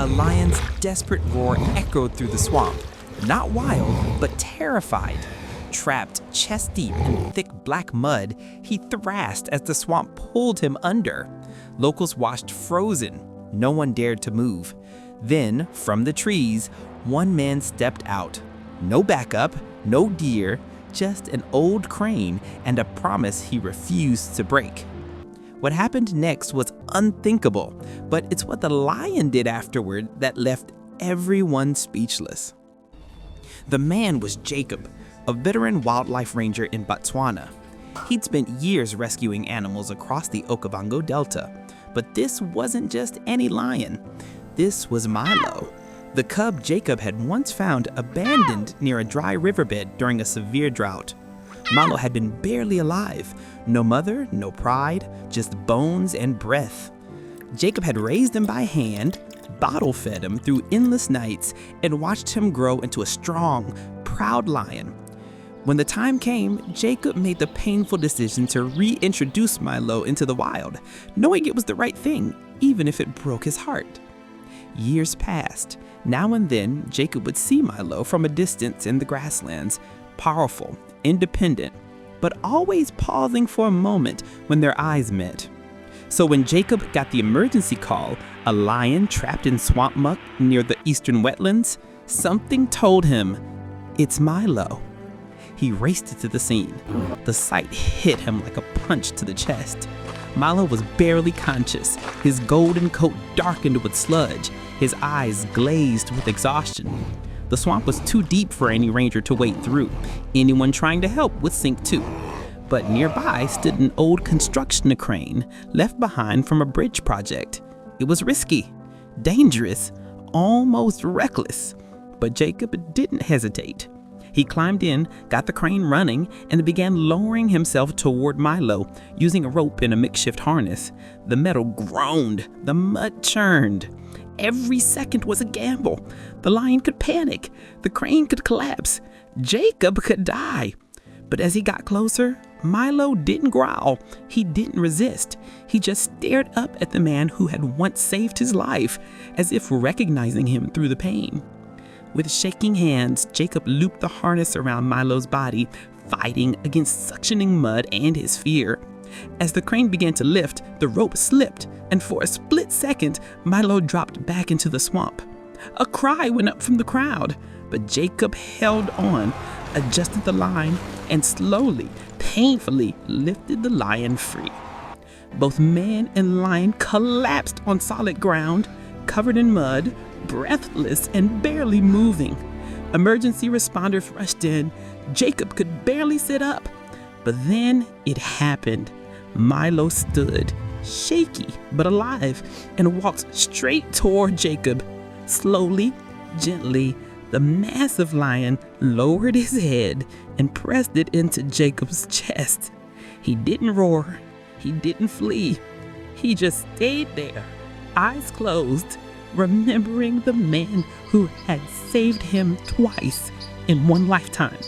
a lion's desperate roar echoed through the swamp. Not wild, but terrified. Trapped chest deep in thick black mud, he thrashed as the swamp pulled him under. Locals watched frozen. No one dared to move. Then, from the trees, one man stepped out. No backup, no deer, just an old crane and a promise he refused to break. What happened next was unthinkable, but it's what the lion did afterward that left everyone speechless. The man was Jacob, a veteran wildlife ranger in Botswana. He'd spent years rescuing animals across the Okavango Delta, but this wasn't just any lion. This was Milo, the cub Jacob had once found abandoned near a dry riverbed during a severe drought. Milo had been barely alive. No mother, no pride, just bones and breath. Jacob had raised him by hand, bottle-fed him through endless nights, and watched him grow into a strong, proud lion. When the time came, Jacob made the painful decision to reintroduce Milo into the wild, knowing it was the right thing, even if it broke his heart. Years passed. Now and then, Jacob would see Milo from a distance in the grasslands, powerful, independent, but always pausing for a moment when their eyes met. So when Jacob got the emergency call, a lion trapped in swamp muck near the eastern wetlands, something told him, it's Milo. He raced to the scene. The sight hit him like a punch to the chest. Milo was barely conscious, his golden coat darkened with sludge, his eyes glazed with exhaustion. The swamp was too deep for any ranger to wade through. Anyone trying to help would sink too. But nearby stood an old construction crane left behind from a bridge project. It was risky, dangerous, almost reckless. But Jacob didn't hesitate. He climbed in, got the crane running, and began lowering himself toward Milo, using a rope and a makeshift harness. The metal groaned, the mud churned. Every second was a gamble. The lion could panic, the crane could collapse, Jacob could die. But as he got closer, Milo didn't growl, he didn't resist. He just stared up at the man who had once saved his life, as if recognizing him through the pain. With shaking hands, Jacob looped the harness around Milo's body, fighting against suctioning mud and his fear. As the crane began to lift, the rope slipped, and for a split second, Milo dropped back into the swamp. A cry went up from the crowd, but Jacob held on, adjusted the line, and slowly, painfully lifted the lion free. Both man and lion collapsed on solid ground, covered in mud, breathless and barely moving. Emergency responders rushed in. Jacob could barely sit up. But then it happened. Milo stood, shaky but alive, and walked straight toward Jacob. Slowly, gently, the massive lion lowered his head and pressed it into Jacob's chest. He didn't roar. He didn't flee. He just stayed there, eyes closed, remembering the man who had saved him twice in one lifetime.